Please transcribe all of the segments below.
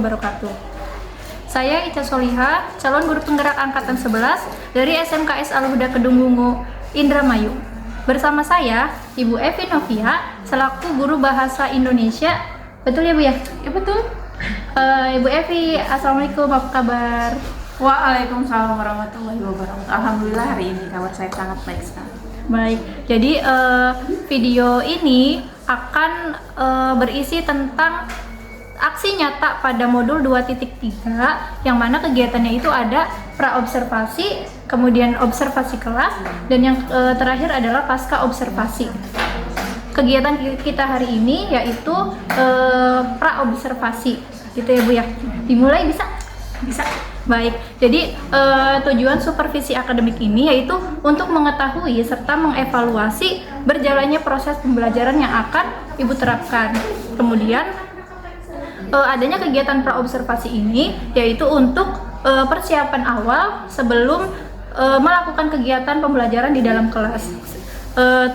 wabarakatuh. Saya Ica Soliha, calon guru penggerak angkatan 11 dari SMKS Al-Huda Kedunggungu, Indramayu. Bersama saya, Ibu Evi Novia, selaku guru bahasa Indonesia. Betul ya Bu ya? Ya betul. Ibu Evi, Assalamualaikum, apa kabar? Waalaikumsalam warahmatullahi wabarakatuh. Alhamdulillah hari ini kabar saya sangat baik sekali. Baik, jadi video ini akan berisi tentang aksi nyata pada modul 2.3 yang mana kegiatannya itu ada pra-observasi, kemudian observasi kelas, dan yang terakhir adalah pasca observasi. Kegiatan kita hari ini yaitu pra-observasi, gitu ya Bu ya. Dimulai bisa? Bisa. Baik, jadi tujuan supervisi akademik ini yaitu untuk mengetahui serta mengevaluasi berjalannya proses pembelajaran yang akan Ibu terapkan. Kemudian adanya kegiatan praobservasi ini yaitu untuk persiapan awal sebelum melakukan kegiatan pembelajaran di dalam kelas.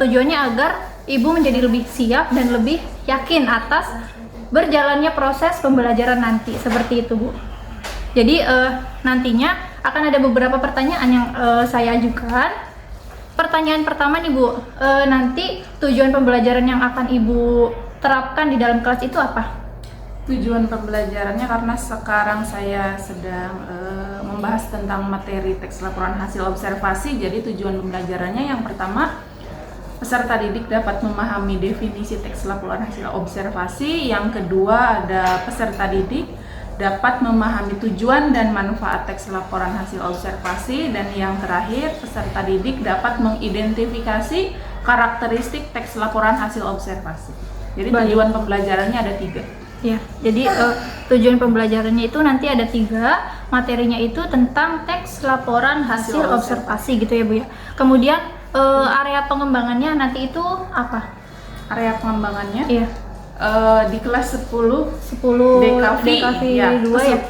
Tujuannya agar Ibu menjadi lebih siap dan lebih yakin atas berjalannya proses pembelajaran nanti, seperti itu Bu. Jadi nantinya akan ada beberapa pertanyaan yang saya ajukan. Pertanyaan pertama nih Bu, nanti tujuan pembelajaran yang akan Ibu terapkan di dalam kelas itu apa? Tujuan pembelajarannya karena sekarang saya sedang membahas tentang materi teks laporan hasil observasi. Jadi tujuan pembelajarannya yang pertama, peserta didik dapat memahami definisi teks laporan hasil observasi. Yang kedua, ada peserta didik dapat memahami tujuan dan manfaat teks laporan hasil observasi, dan yang terakhir peserta didik dapat mengidentifikasi karakteristik teks laporan hasil observasi. Jadi tujuan pembelajarannya ada 3. Ya, jadi tujuan pembelajarannya itu nanti ada 3. Materinya itu tentang teks laporan hasil observasi gitu ya Bu ya. Kemudian area pengembangannya nanti itu apa? Area pengembangannya? Iya. Di kelas 10 DKV ya, 2 ya?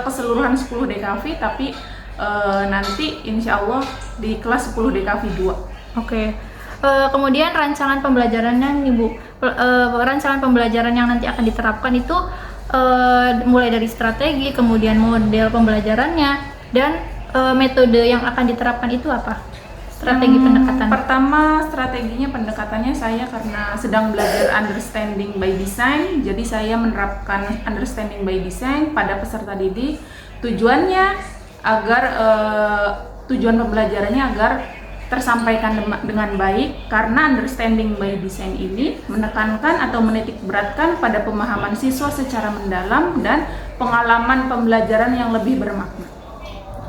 Keseluruhan 10 DKV, tapi nanti insya Allah di kelas 10 DKV 2. Oke. Kemudian rancangan pembelajarannya nih Bu, rancangan pembelajaran yang nanti akan diterapkan itu mulai dari strategi, kemudian model pembelajarannya, dan metode yang akan diterapkan itu apa? Strategi pendekatan. Pertama, strateginya pendekatannya saya karena sedang belajar understanding by design, jadi saya menerapkan understanding by design pada peserta didik. Tujuannya agar tujuan pembelajarannya agar tersampaikan dengan baik, karena understanding by design ini menekankan atau menitik beratkan pada pemahaman siswa secara mendalam dan pengalaman pembelajaran yang lebih bermakna.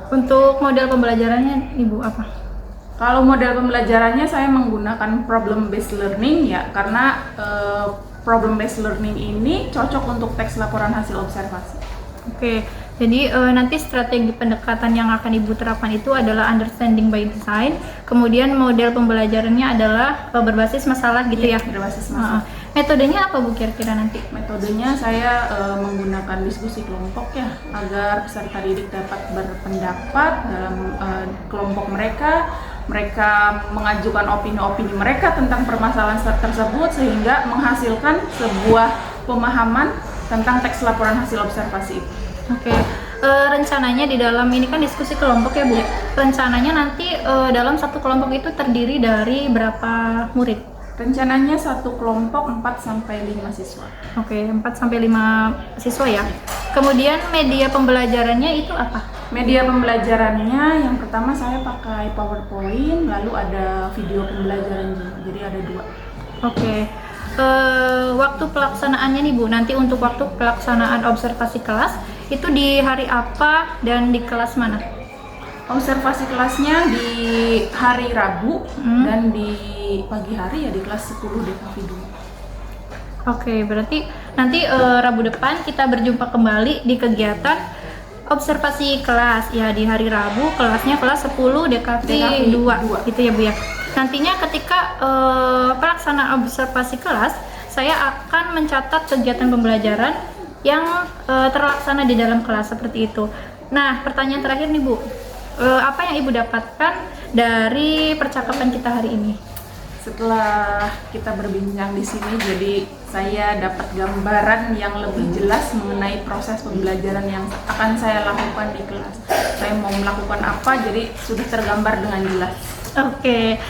Untuk model pembelajarannya Ibu apa? Kalau model pembelajarannya saya menggunakan problem based learning ya, karena problem based learning ini cocok untuk teks laporan hasil observasi. Oke, jadi nanti strategi pendekatan yang akan Ibu terapkan itu adalah understanding by design. Kemudian model pembelajarannya adalah berbasis masalah gitu ya? Berbasis masalah. Metodenya apa Bu kira-kira nanti? Metodenya saya menggunakan diskusi kelompok ya, agar peserta didik dapat berpendapat dalam kelompok mereka. Mereka mengajukan opini-opini mereka tentang permasalahan tersebut sehingga menghasilkan sebuah pemahaman tentang teks laporan hasil observasi itu. Oke. Rencananya di dalam ini kan diskusi kelompok ya Bu. Rencananya nanti dalam satu kelompok itu terdiri dari berapa murid? Rencananya satu kelompok 4-5 siswa. Oke, 4-5 siswa ya. Kemudian media pembelajarannya itu apa? Media pembelajarannya yang pertama saya pakai PowerPoint, lalu ada video pembelajaran juga, jadi ada 2. Oke. Waktu pelaksanaannya nih Bu, nanti untuk waktu pelaksanaan observasi kelas itu di hari apa dan di kelas mana? Observasi kelasnya di hari Rabu dan di pagi hari ya di kelas 10 DKV 2. Oke, berarti nanti Rabu depan kita berjumpa kembali di kegiatan observasi kelas ya, di hari Rabu kelasnya kelas 10 DKV 2 gitu ya Bu ya. Nantinya ketika pelaksanaan observasi kelas, saya akan mencatat kegiatan pembelajaran yang terlaksana di dalam kelas seperti itu. Nah, pertanyaan terakhir nih Bu, apa yang Ibu dapatkan dari percakapan kita hari ini? Setelah kita berbincang di sini, jadi saya dapat gambaran yang lebih jelas mengenai proses pembelajaran yang akan saya lakukan di kelas. Saya mau melakukan apa, jadi sudah tergambar dengan jelas. Oke,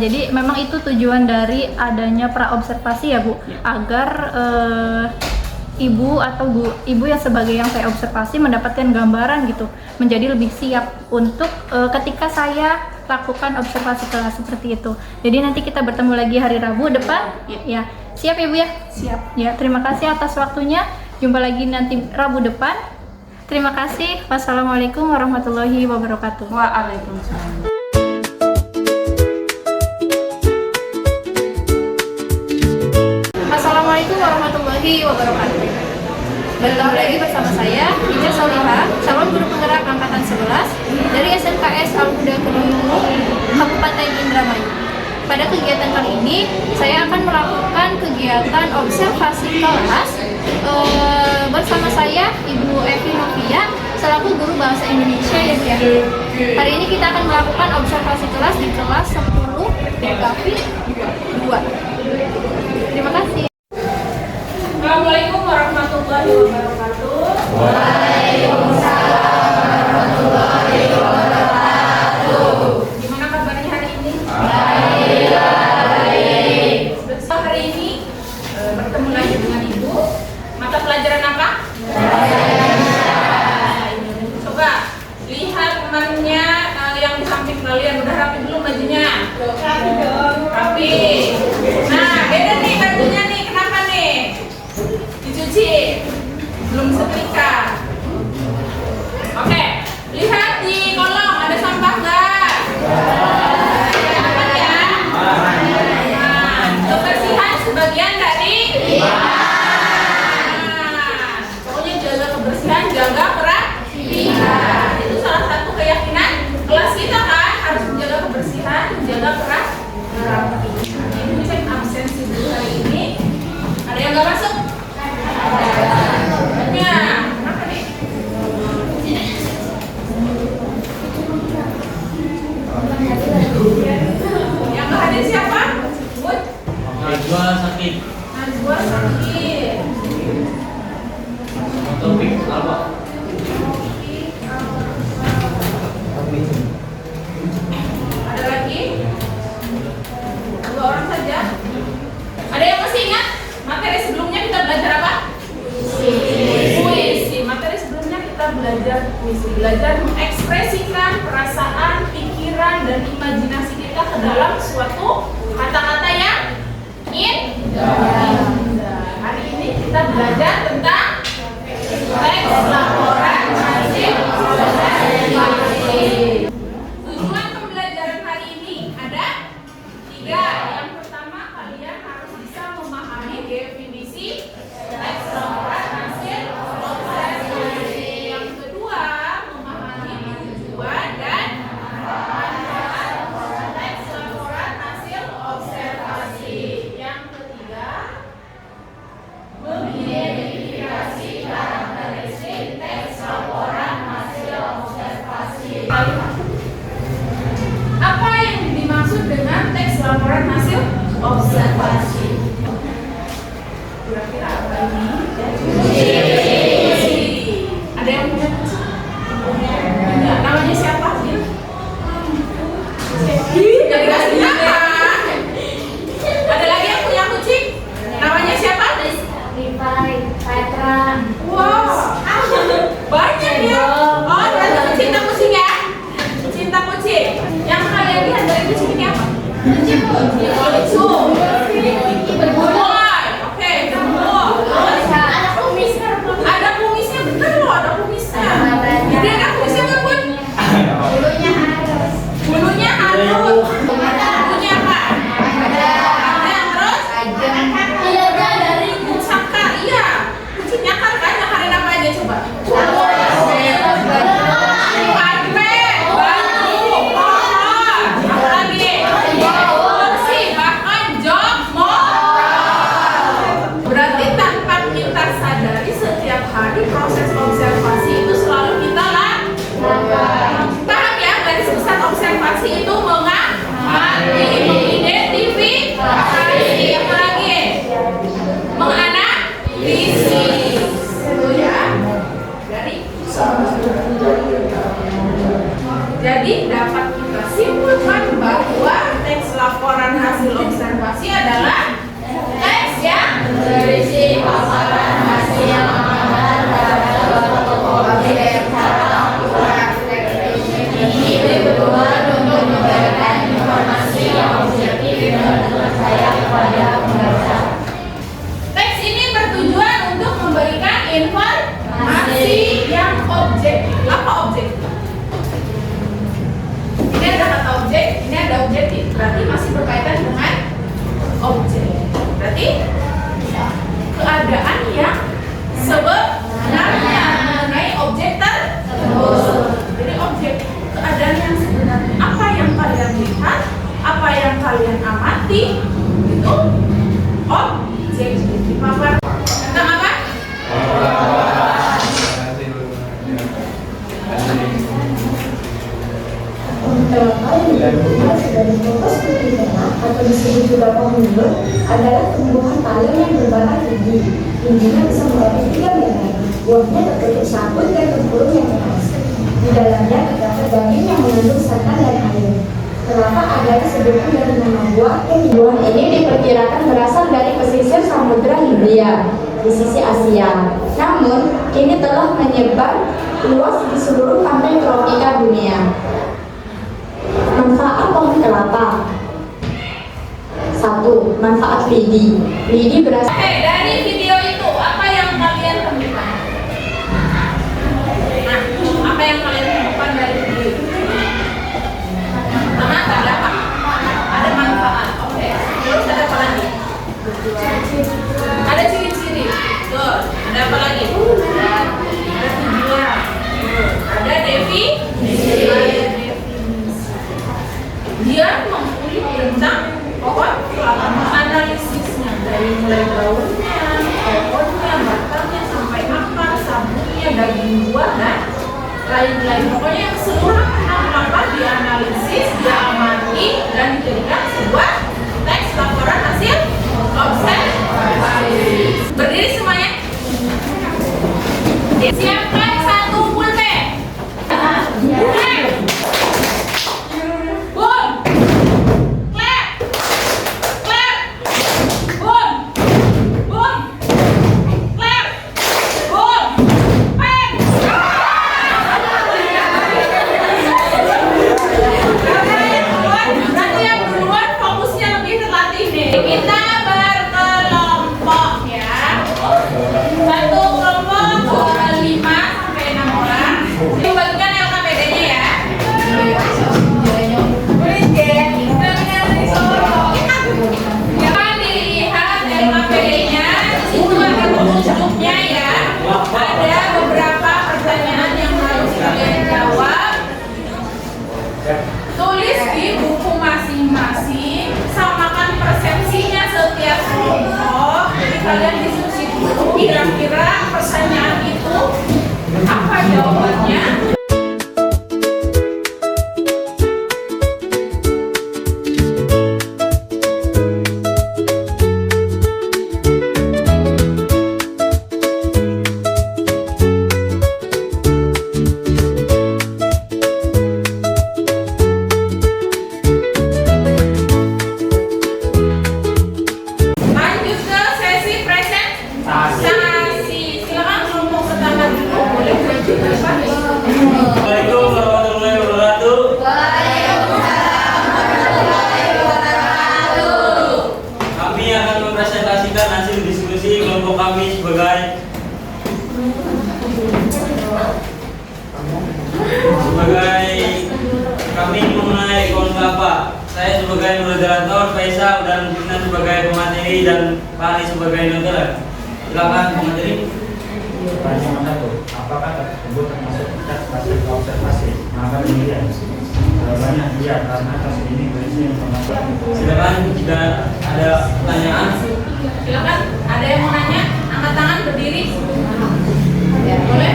jadi memang itu tujuan dari adanya praobservasi ya Bu, Ya. agar ibu atau ibu yang sebagai yang saya observasi mendapatkan gambaran gitu, menjadi lebih siap untuk ketika saya lakukan observasi kelas seperti itu. Jadi nanti kita bertemu lagi hari Rabu depan, ya. Siap ya Bu ya? Siap. Ya, terima kasih atas waktunya. Jumpa lagi nanti Rabu depan. Terima kasih. Wassalamualaikum warahmatullahi wabarakatuh. Waalaikumsalam. Assalamualaikum warahmatullahi wabarakatuh. Bertemu lagi bersama saya, Ica Soliha, calon guru penggerak angkatan 11 dari SMKS Al-Huda Kediri, Kabupaten Indramayu. Pada kegiatan kali ini, saya akan melakukan kegiatan observasi kelas bersama saya, Ibu Evi Novia, selaku guru bahasa Indonesia ya. Hari ini kita akan melakukan observasi kelas di kelas 10 DKV 2. Terima kasih. Assalamualaikum warahmatullahi wabarakatuh. Waalaikumsalam warahmatullahi wabarakatuh. Gimana kabarnya hari ini? Baik. So, hari ini bertemu lagi dengan Ibu. Mata pelajaran apa? Coba lihat temannya yang di samping kalian. Udah rapi belum bajunya? Rapi. Nah, beda nih bajunya nih. Kenapa nih? Dicuci. Belum setrika. Oke, lihat di kolong ada sampah nggak? Aman ya? Nah, kebersihan sebagian dari pokoknya jaga kebersihan, jaga kerapihan. Itu salah satu keyakinan kelas kita kan, harus menjaga kebersihan, menjaga kerapihan. Ini cek absensi dulu hari ini. Ada yang nggak masuk? Ya, kenapa nih? Yang nggak hadir siapa? Bud? Najwa sakit. Najwa sakit. Topik apa? Ada lagi? 2 orang saja. Ada yang masih ingat? Materi sebelumnya kita belajar apa? Puisi. Materi sebelumnya kita belajar puisi. Belajar mengekspresikan perasaan, pikiran, dan imajinasi kita ke dalam suatu kata-kata yang indah. Hari ini kita belajar tentang teks laporan hasil observasi. Tujuan pembelajaran hari ini ada 3. Yang pertama, kalian harus bisa memahami definisi teks laporan hasil observasi. Yang kedua, memahami tujuan dan manfaat teks laporan hasil observasi. Yang ketiga, mengidentifikasi karakteristik teks laporan hasil observasi. Apa yang dimaksud dengan teks laporan hasil observasi? Kira-kira apa ini? Puisi. Ada yang punya puisi? Enggak. Namanya siapa? Dari kasihnya. Ada lagi yang punya kucing? Namanya siapa? Wow, banyak ya. Oh, berarti cinta kucing ya? Cinta kucing. Yang kalian lihat dari kucing ini apa? Kucing. Boy. Oke, gemuk. Ada kumisnya, betul loh, ada kumisnya. Jadi ada kumisnya nggak, Bun? Bulunya halus. Bulunya apa? Ada. Terus? Iya, dari pusaka. Iya. Kucing nyakar kan? Nyakarin apa aja coba? Karpet, batu, pohon, apa lagi? Kursi, Jadi dapat kita simpulkan bahwa teks laporan hasil observasi adalah teks yang berisi paparan hasil amalan terhadap objek secara akurat. Ini bertujuan untuk memberikan informasi yang objektif dan terpercaya kepada pembaca. Teks ini bertujuan untuk memberikan informasi yang objektif. Apa objektif? Ini ada kata objek, ini ada objektif. Berarti masih berkaitan dengan objek. Berarti keadaan yang sebenarnya mengenai objek tersebut. Jadi objek, keadaan yang sebenarnya. Apa yang kalian lihat, apa yang kalian amati, itu objek. Dipaparkan tentang apa? Dari fokus putihnya atau disebut juga pemulung adalah tumbuhan payung yang berbatang tinggi. Tingginya bisa mencapai 3 meter. Buahnya tertutup sabut dan tempurung yang keras. Di dalamnya terdapat daging yang mengandung santan dan air. Kenapa ada sebutan dari nama buah? Buah ini diperkirakan berasal dari pesisir Samudra Hindia di sisi Asia. Namun, kini telah menyebar luas di seluruh pantai tropika dunia. Manfaat pohon kelapa. 1. Manfaat lidi. Lidi berasal Dari video itu apa yang kalian temukan? Nah, apa yang kalian temukan dari video itu? Pertama ada apa? Ada manfaat. Oke. Terus ada apa lagi? Ada ciri-ciri. Tuh. Ada apa lagi? Ada tujuan. Ada definisi. Dia mengulik tentang pohon kelapa, analisisnya dari mulai daunnya, pohonnya, batangnya sampai akar, sabunnya, daging buah dan lain-lain. Pokoknya keseluruhan tentang kelapa dianalisis, diamati dan dijadikan sebuah teks laporan hasil observasi. Berdiri semuanya. Siapkan satu pulpen. Mulai. Tulis di buku masing-masing, samakan persepsinya setiap kelompok. Jadi kalian diskusi dulu kira-kira pertanyaan itu apa jawabannya. Lanjut ke sesi presentasi. Silakan kelompok pertama dulu, boleh maju ke depan. Assalamualaikum warahmatullahi wabarakatuh. Kami akan mempresentasikan hasil diskusi kelompok kami sebagai kami mengenai pohon kelapa. Saya sebagai moderator, Faisal dan Fitna sebagai pemateri dan Fahri sebagai notulen. Silakan pemateri. Pertanyaan 1. Apakah tersebut termasuk teks hasil observasi? Maka demikian. Jawabannya iya, karena tes ini berisi informasi. Silakan jika ada pertanyaan. Silakan, ada yang mau nanya? Angkat tangan, berdiri. Boleh?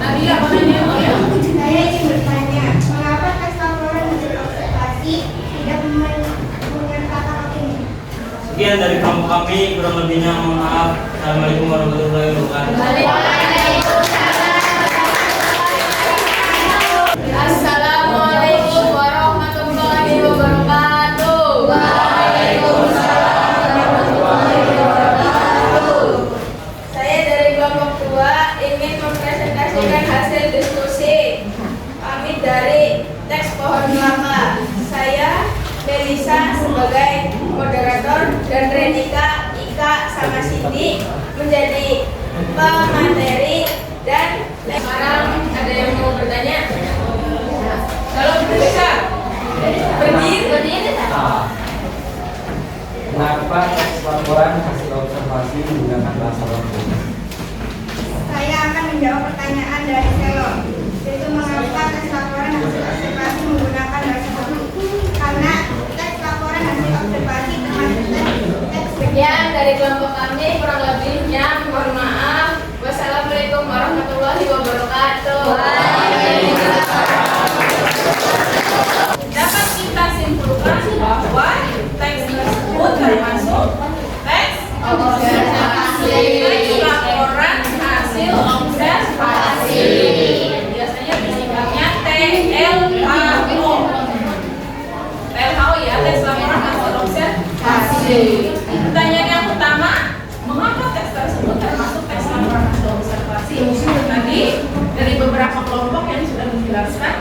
Nadia mau nanya? Boleh? Saya ingin bertanya, mengapa tes laporan hasil observasi tidak menggunakan kata ini? Sekian dari kelompok kami, kurang lebihnya mohon maaf. Assalamualaikum warahmatullahi wabarakatuh. Assalamualaikum. sebagai moderator dan Renika, Ika, sama Cindy menjadi pemateri. Dan sekarang ada yang mau bertanya? Kalau bisa berdiri. Kenapa teks laporan hasil observasi menggunakan bahasa Lampung? Saya akan menjawab pertanyaan dari Selo, yaitu mengapa teks laporan hasil observasi menggunakan bahasa Lampung? Karena teks laporan hasil observasi termasuk teks. Sekian dari kelompok kami, kurang lebihnya mohon maaf. Wassalamualaikum warahmatullahi wabarakatuh. Dapat kita simpulkan bahwa teks tersebut termasuk teks observasi, teks laporan hasil observasi. Biasanya disingkatnya TLHO. TLHO ya, teks laporan hasil observasi. Pertanyaan yang pertama, mengapa teks tersebut termasuk teks laporan hasil observasi? Tadi dari beberapa kelompok yang sudah menjelaskan,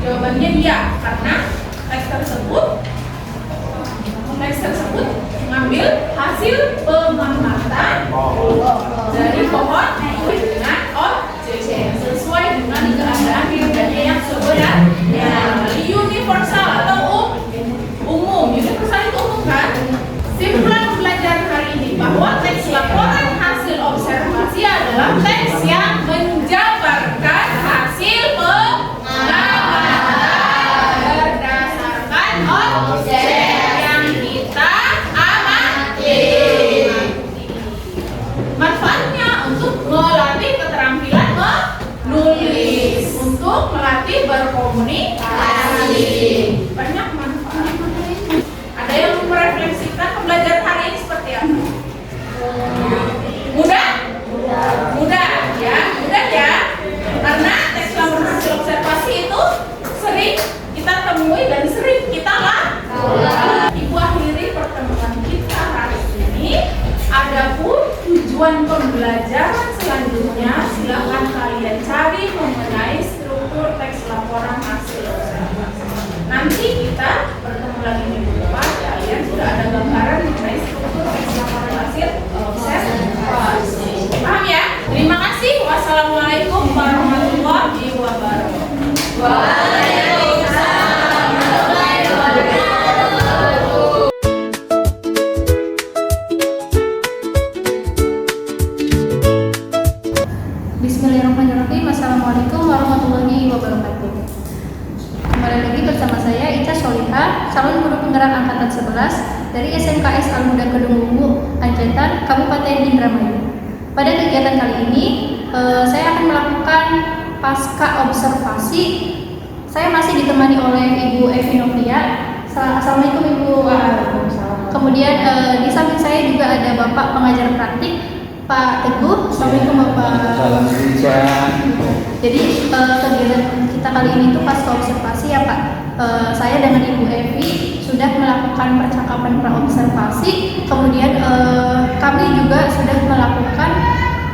jawabannya iya, karena teks tersebut mengambil hasil pengamatan dari pohon dengan objek sesuai dengan keadaan bedanya yang sebenarnya. Universal atau umum. Universal itu umum kan? Simpulan pembelajaran hari ini bahwa teks laporan hasil observasi adalah teks yang menjabarkan hasil pengamatan berdasarkan objek yang kita amati. Manfaatnya untuk melatih keterampilan menulis, untuk melatih berkomunikasi. Banyak manfaat. Ada yang merefleksikan pembelajaran hari ini seperti apa? Mudah ya. Karena teks laporan hasil observasi itu sering kita temui dan sering kita lakukan. Ibu akhiri pertemuan kita hari ini. Adapun tujuan pembelajaran selanjutnya, silakan kalian cari mengenai struktur teks laporan hasil observasi. Nanti kita bertemu lagi minggu depan. Kalian sudah ada gambaran mengenai struktur teks laporan hasil observasi. Paham ya? Terima kasih. Wassalamualaikum warahmatullahi wabarakatuh. Waalaikumsalam warahmatullahi wabarakatuh. Bismillahirrahmanirrahim. Assalamualaikum warahmatullahi wabarakatuh. Kembali lagi bersama saya Ica Solihah, calon guru penggerak angkatan 11 dari SMKS Al-Muda Kedungwungu, Anjetan, Kabupaten Indramayu. Pada kegiatan kali ini, saya akan melakukan pasca observasi. Saya masih ditemani oleh Ibu Evi Novia. Assalamualaikum Ibu. Kemudian di samping saya juga ada Bapak pengajar praktik Pak Teguh. Assalamualaikum Bapak. Jadi kegiatan kita kali ini itu pasca observasi ya Pak. Saya dengan Ibu Evi sudah melakukan percakapan praobservasi, kemudian kami juga sudah melakukan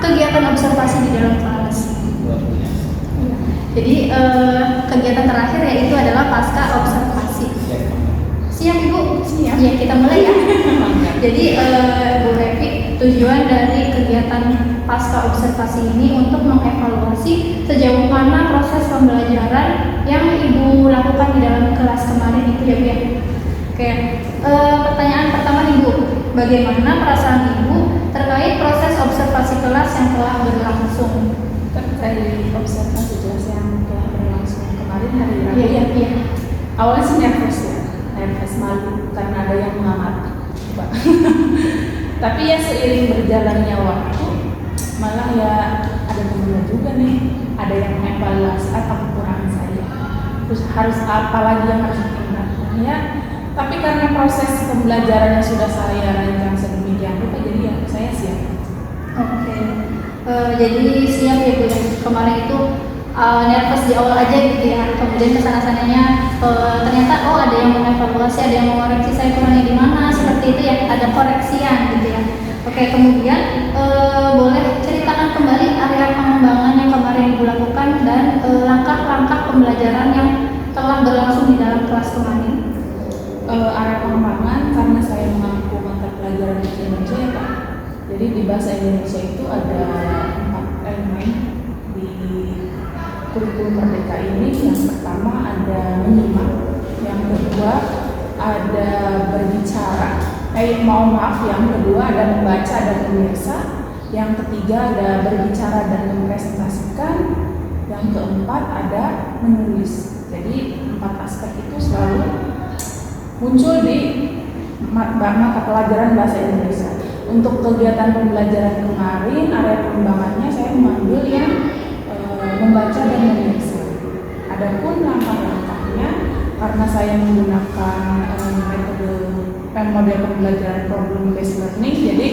kegiatan observasi di dalam kelas. Jadi kegiatan terakhir yaitu adalah pasca observasi. Siap Ibu? Siap. Ya, kita mulai ya. Jadi Bu Evi, tujuan dari kegiatan pasca observasi ini untuk mengevaluasi sejauh mana proses pembelajaran yang Ibu lakukan di dalam kelas kemarin itu ya Bu ya. Oke, pertanyaan pertama Ibu, bagaimana perasaan Ibu terkait proses observasi kelas yang telah berlangsung? Terkait observasi kelas yang telah berlangsung kemarin hari Rabu. Iya. Awalnya sih nervous malu karena ada yang mengamati. Tapi ya seiring berjalannya waktu, malah ya ada temennya juga nih, ada yang mengevaluasi apa kekurangan saya. Terus harus apa lagi yang harus ditingkatkan ya. Tapi karena proses pembelajarannya sudah saya rancang sedemikian rupa, jadi ya saya siap. Oke. Jadi siap ya Bu ya. Kemarin itu nervous di awal aja gitu ya. Kemudian kesana-sananya ternyata ada yang mengevaluasi, ada yang mengoreksi saya kurangnya di mana, seperti itu ya, ada koreksian gitu ya. Oke, kemudian boleh ceritakan kembali area pengembangan yang kemarin Ibu lakukan dan langkah-langkah pembelajaran yang telah berlangsung di dalam kelas kemarin. area pengembangan karena saya mengampu mata pelajaran bahasa Indonesia ya Pak. Jadi di bahasa Indonesia itu ada 4 elemen di kurikulum Merdeka ini. Yang pertama ada menyimak, yang kedua ada berbicara, yang kedua ada membaca dan memirsa, yang ketiga ada berbicara dan mempresentasikan, yang keempat ada menulis. Jadi 4 aspek itu selalu muncul di mata pelajaran bahasa Indonesia. Untuk kegiatan pembelajaran kemarin, area pengembangannya saya mengambil yang membaca dan menulis. Adapun langkah-langkahnya, karena saya menggunakan model pembelajaran problem based learning, jadi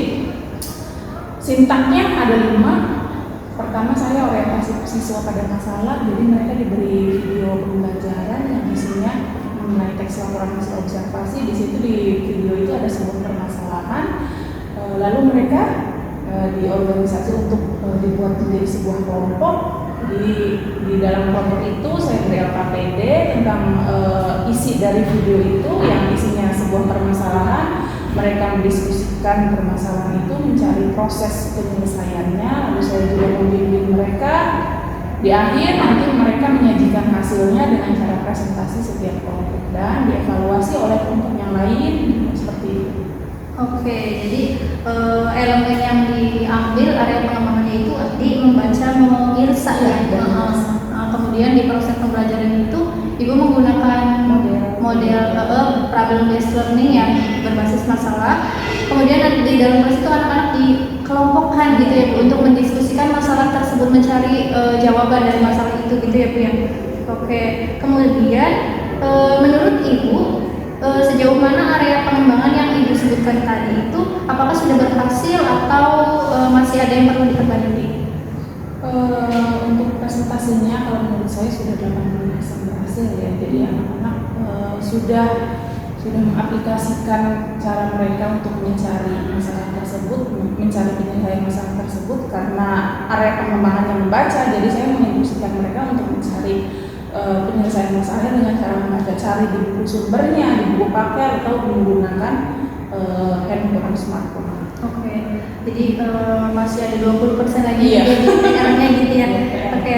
sintaknya ada 5. Pertama, saya orientasi siswa pada masalah, jadi mereka diberi video pembelajaran yang isinya mengenai teks laporan hasil observasi. Di situ di video itu ada sebuah permasalahan, lalu mereka diorganisasi untuk dibuat menjadi sebuah kelompok. Di dalam kelompok itu saya beri LKPD tentang isi dari video itu yang isinya sebuah permasalahan. Mereka mendiskusikan permasalahan itu, mencari proses penyelesaiannya, lalu saya juga membimbing mereka. Di akhir nanti mereka menyajikan hasilnya dengan cara presentasi setiap kelompok dan dievaluasi oleh kelompok yang lain seperti itu. Oke, jadi elemen yang diambil area pengembangannya itu arti membaca, memirsa ya. Kemudian di proses pembelajaran itu Ibu menggunakan model problem based learning yang berbasis masalah. Kemudian di dalam proses itu anak-anak dikelompokkan gitu ya Bu, untuk mendiskusikan masalah tersebut, mencari jawaban dari masalah itu gitu ya Bu ya. Oke, kemudian menurut Ibu sejauh mana area pengembangan yang Ibu sebutkan tadi itu apakah sudah berhasil atau masih ada yang perlu diperbaiki? Untuk presentasinya kalau menurut saya sudah 80% berhasil ya. Jadi anak-anak sudah mengaplikasikan cara mereka untuk mencari masalah tersebut, mencari penyelesaian masalah tersebut karena area pengembangan yang membaca. Jadi saya menginstruksikan mereka untuk mencari penyelesaian masalahnya dengan cara membaca, cari di buku sumbernya, di buku paket atau menggunakan handphone smartphone. Oke, jadi masih ada 20% lagi Iya. Caranya gitu ya. Oke,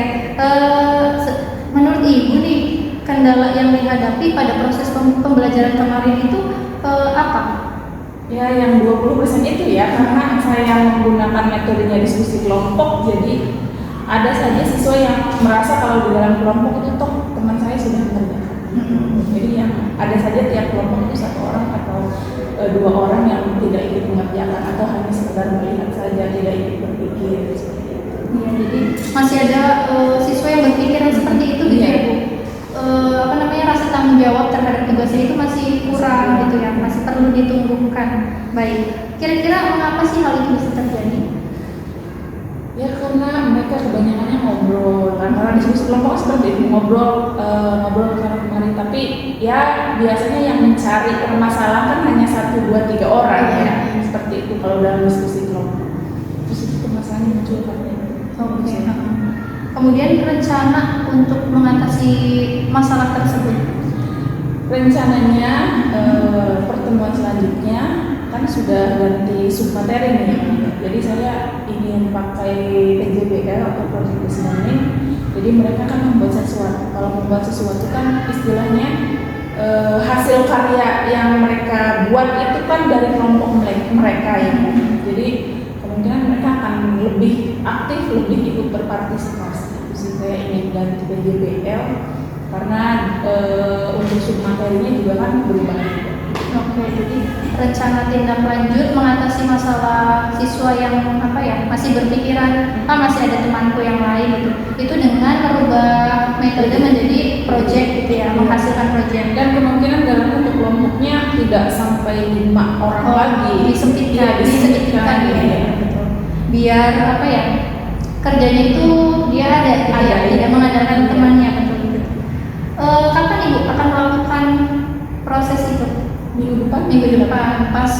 menurut Ibu nih kendala yang dihadapi pada proses pembelajaran kemarin itu apa? Ya, yang 20% itu ya, karena saya menggunakan metodenya diskusi kelompok, jadi ada saja siswa yang merasa kalau di dalam kelompok itu toh teman saya sudah mengerjakan. Jadi yang ada saja tiap kelompok itu 1 orang atau 2 orang yang tidak ikut mengerjakan atau hanya sekedar melihat saja, tidak ikut berpikir seperti itu. Ya, jadi masih ada siswa yang berpikiran seperti itu gitu ya Bu. Rasa tanggung jawab terhadap tugasnya itu masih kurang gitu ya, masih perlu ditumbuhkan. Baik, kira-kira mengapa sih hal itu bisa terjadi? Ya karena mereka kebanyakannya ngobrol, karena diskusi kelompok seperti itu, ngobrol karena kemarin. Tapi ya biasanya yang mencari permasalahan kan hanya 1, 2, 3 orang ya, seperti itu kalau dalam diskusi kelompok. Terus itu permasalahan muncul karena itu. Oke. Kemudian rencana untuk mengatasi masalah tersebut. Rencananya pertemuan selanjutnya kan sudah ganti submateri nih. Jadi saya ingin pakai PJBL atau Project Based Learning. Jadi mereka kan membuat sesuatu. Kalau membuat sesuatu kan istilahnya hasil karya yang mereka buat itu kan dari kelompok mereka ya. Jadi kemungkinan mereka akan lebih aktif, lebih ikut berpartisipasi. Jadi saya ingin ganti PJBL karena untuk submaterinya juga kan berubah. Oke, jadi rencana tindak lanjut mengatasi masalah siswa yang masih berpikiran masih ada temanku yang lain itu dengan merubah metode menjadi project gitu ya, menghasilkan project. Dan kemungkinan dalam bentuk kelompoknya tidak sampai 5 orang lagi, disempitkan ya. Betul. Biar kerjanya itu dia ada gitu ya, tidak mengandalkan temannya betul. Kapan Ibu akan melakukan proses itu? Minggu depan pas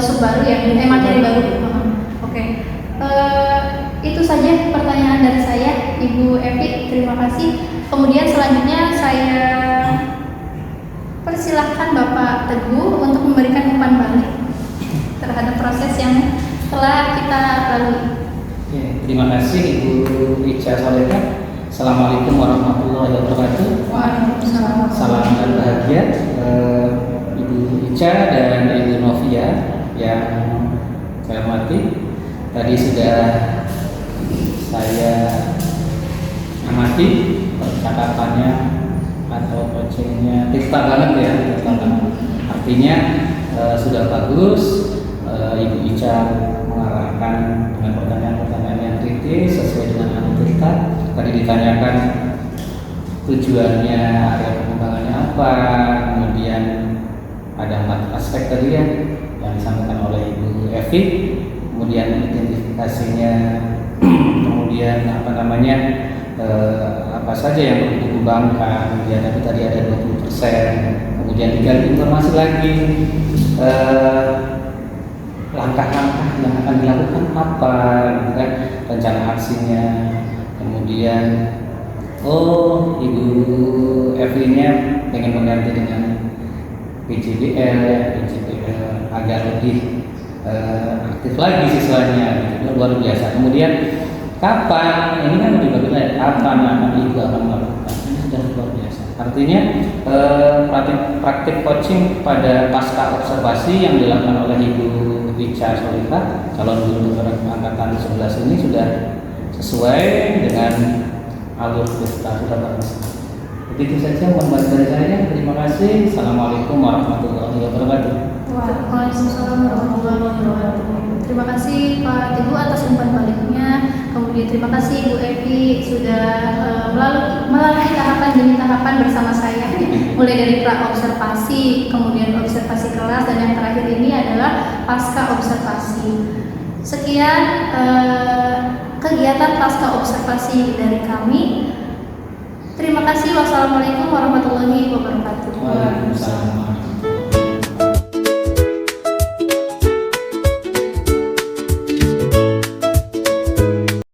sub baru ya, materi baru. Oke. Itu saja pertanyaan dari saya, Ibu Evi. Terima kasih. Kemudian selanjutnya saya persilahkan Bapak Teguh untuk memberikan umpan balik terhadap proses yang telah kita lalui. Oke, terima kasih Ibu Ica Soleka. Assalamualaikum warahmatullahi wabarakatuh. Waalaikumsalam. Salam dan bahagia Ibu Ica dan Ibu Novia yang saya hormati. Tadi sudah saya amati percakapannya atau coachingnya tifta banget ya, tifta banget. Artinya sudah bagus. Ibu Ica mengarahkan dengan pertanyaan-pertanyaan yang kritis sesuai dengan analitika. Tadi ditanyakan tujuannya, area pengembangannya apa, kemudian ada 4 aspek tadi ya yang disampaikan oleh Ibu Evi, kemudian identifikasinya, kemudian apa saja yang perlu dikembangkan, kemudian tadi ada 20%, kemudian diganti informasi lagi, langkah-langkah yang akan dilakukan apa, gitu kan, rencana aksinya, kemudian Ibu Evi-nya pengen mengganti dengan PJBL agar lebih aktif lagi siswanya, gitu, luar biasa. Kemudian kapan, ini kan lebih bagus kapan anak ibu akan melakukan, ini sudah luar biasa. Artinya praktik coaching pada pasca observasi yang dilakukan oleh Ibu Ica Soleka, calon guru angkatan 11 ini sudah sesuai dengan alur kita, sudah bagus. Begitu saja membantu dari saya. Terima kasih. Assalamualaikum warahmatullahi wabarakatuh. Waalaikumsalam warahmatullahi wabarakatuh. Terima kasih Pak Teguh atas umpan baliknya. Kemudian terima kasih Bu Evi sudah melalui tahapan demi tahapan bersama saya, mulai dari pra observasi, kemudian observasi kelas, dan yang terakhir ini adalah pasca observasi. Sekian kegiatan pasca observasi dari kami. Terima kasih. Wassalamualaikum warahmatullahi wabarakatuh. Waalaikumsalam.